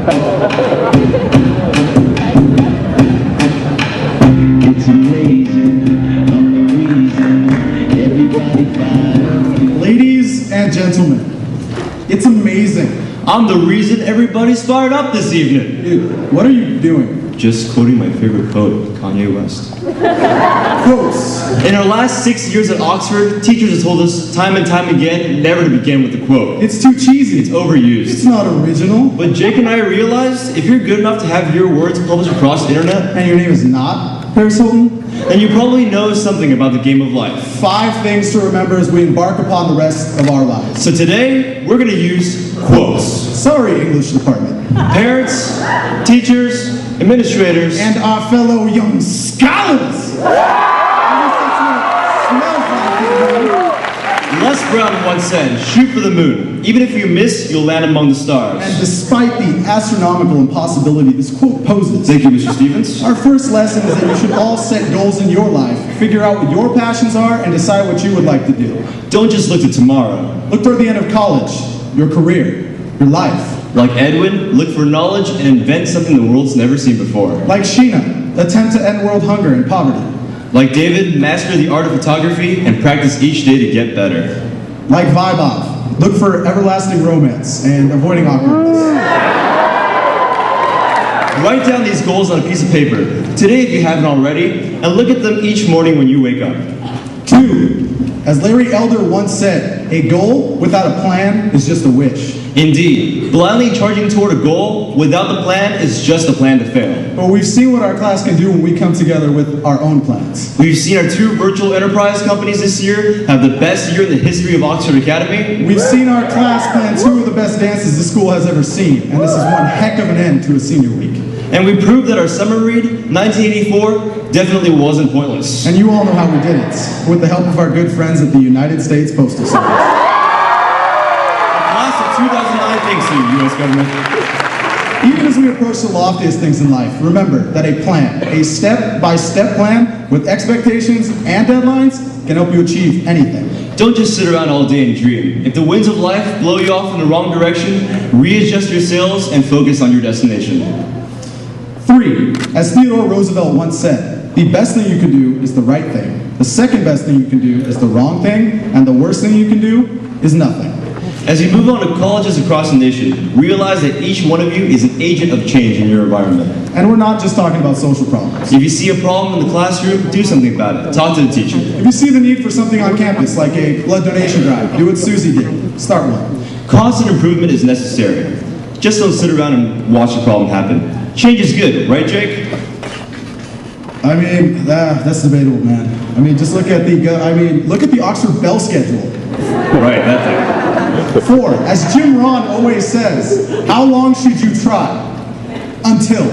It's amazing, I'm the reason everybody fighting. Ladies and gentlemen, it's amazing. I'm the reason everybody's fired up this evening. Dude, what are you doing? Just quoting my favorite poet, Kanye West. Quotes. In our last 6 years at Oxford, teachers have told us time and time again never to begin with a quote. It's too cheesy. It's overused. It's not original. But Jake and I realized if you're good enough to have your words published across the internet, And your name is not Paris Hilton? then you probably know something about the game of life. 5 things to remember as we embark upon the rest of our lives. So today, we're going to use quotes. Sorry, English department. Parents, teachers, administrators, And our fellow young scholars. Les Brown once said, shoot for the moon. Even if you miss, you'll land among the stars. And despite the astronomical impossibility this quote poses, Thank you, Mr. Stevens. our first lesson is that you should all set goals in your life, figure out what your passions are, and decide what you would like to do. Don't just look to tomorrow. Look toward the end of college, your career, your life. Like Edwin, look for knowledge and invent something the world's never seen before. Like Sheena, attempt to end world hunger and poverty. Like David, master the art of photography and practice each day to get better. Like Vibov, look for everlasting romance and avoiding awkwardness. Write down these goals on a piece of paper, today if you haven't already, and look at them each morning when you wake up. 2, as Larry Elder once said, a goal without a plan is just a wish. Indeed, blindly charging toward a goal without the plan is just a plan to fail. But we've seen what our class can do when we come together with our own plans. We've seen our 2 virtual enterprise companies this year have the best year in the history of Oxford Academy. We've seen our class plan 2 of the best dances this school has ever seen, and this is one heck of an end to a senior week. And we proved that our summer read, 1984, definitely wasn't pointless. And you all know how we did it, with the help of our good friends at the United States Postal Service. Class of 2009, thanks to you, U.S. government. Even as we approach the loftiest things in life, remember that a plan, a step-by-step plan with expectations and deadlines can help you achieve anything. Don't just sit around all day and dream. If the winds of life blow you off in the wrong direction, readjust your sails and focus on your destination. 3, as Theodore Roosevelt once said, the best thing you can do is the right thing. The second best thing you can do is the wrong thing, and the worst thing you can do is nothing. As you move on to colleges across the nation, realize that each one of you is an agent of change in your environment. And we're not just talking about social problems. If you see a problem in the classroom, do something about it. Talk to the teacher. If you see the need for something on campus, like a blood donation drive, do what Susie did. Start one. Constant improvement is necessary. Just don't sit around and watch the problem happen. Change is good, right, Jake? I mean, that's debatable, man. I mean, just look at the Oxford Bell schedule. Right, that thing. 4, as Jim Ron always says, how long should you try? Until.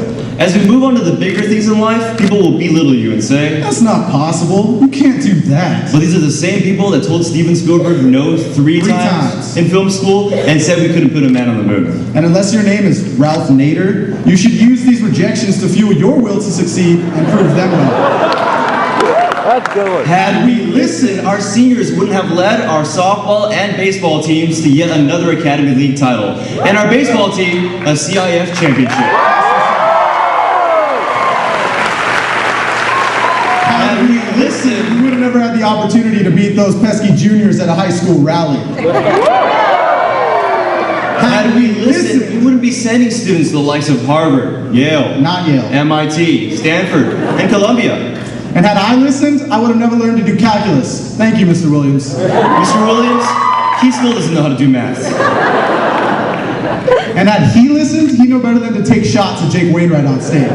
As we move on to the bigger things in life, people will belittle you and say, That's not possible. You can't do that. but these are the same people that told Steven Spielberg no three times in film school and said we couldn't put a man on the moon. And unless your name is Ralph Nader, you should use these rejections to fuel your will to succeed and prove them wrong. That's good. Had we listened, our seniors wouldn't have led our softball and baseball teams to yet another Academy League title, and our baseball team a CIF championship. Had we listened, You would have never had the opportunity to beat those pesky juniors at a high school rally. had we listened, we wouldn't be sending students to the likes of Harvard, Yale, Not Yale. MIT, Stanford, and Columbia. And had I listened, I would have never learned to do calculus. Thank you, Mr. Williams. Mr. Williams, he still doesn't know how to do math. And had he listened, he'd know better than to take shots at Jake Wainwright on stage.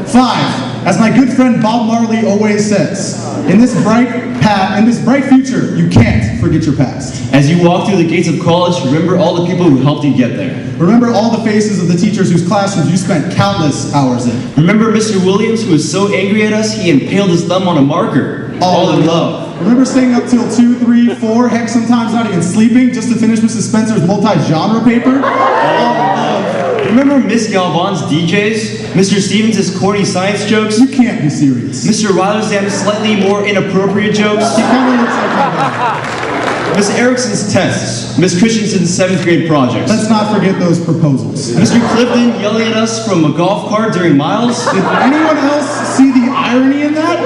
5, as my good friend Bob Marley always says, in this bright future, you can't forget your past. As you walk through the gates of college, remember all the people who helped you get there. Remember all the faces of the teachers whose classrooms you spent countless hours in. Remember Mr. Williams, who was so angry at us, he impaled his thumb on a marker. All in love. Remember staying up till 2, 3, 4, heck, sometimes not even sleeping, just to finish Mrs. Spencer's multi-genre paper? Remember Miss Galvan's DJs? Mr. Stevens' corny science jokes? You can't be serious. Mr. Ryder's slightly more inappropriate jokes? He kind of looks like my dad. Miss Erickson's tests, Miss Christensen's 7th grade projects, Let's not forget those proposals. Mr. Clifton yelling at us from a golf cart during miles, Did anyone else see the irony in that?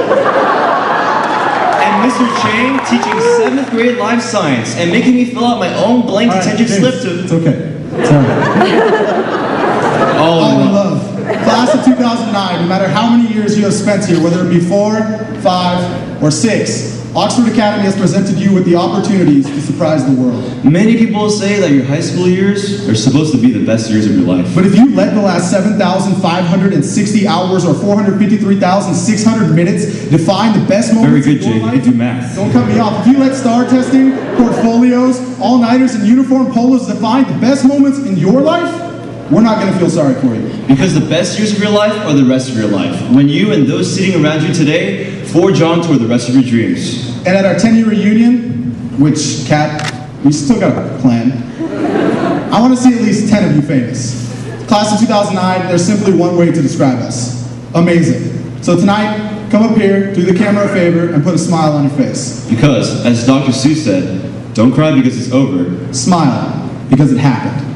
and Mr. Chang teaching 7th grade life science and making me fill out my own blank All right, detention James, slip It's to okay. It's all right. All in love. Class of 2009, no matter how many years you have spent here, whether it be 4, 5, or 6, Oxford Academy has presented you with the opportunities to surprise the world. Many people say that your high school years are supposed to be the best years of your life. But if you let the last 7,560 hours or 453,600 minutes define the best Very moments good, of your Jay. You life, can do math. don't cut me off. If you let star testing, portfolios, all-nighters, and uniform polos define the best moments in your life, we're not going to feel sorry for you. Because the best years of your life are the rest of your life. When you and those sitting around you today forge on toward the rest of your dreams. And at our 10-year reunion, which, Kat, we still got a plan, I want to see at least 10 of you famous. Class of 2009, there's simply one way to describe us. Amazing. So tonight, come up here, do the camera a favor, and put a smile on your face. Because, as Dr. Seuss said, don't cry because it's over. Smile, because it happened.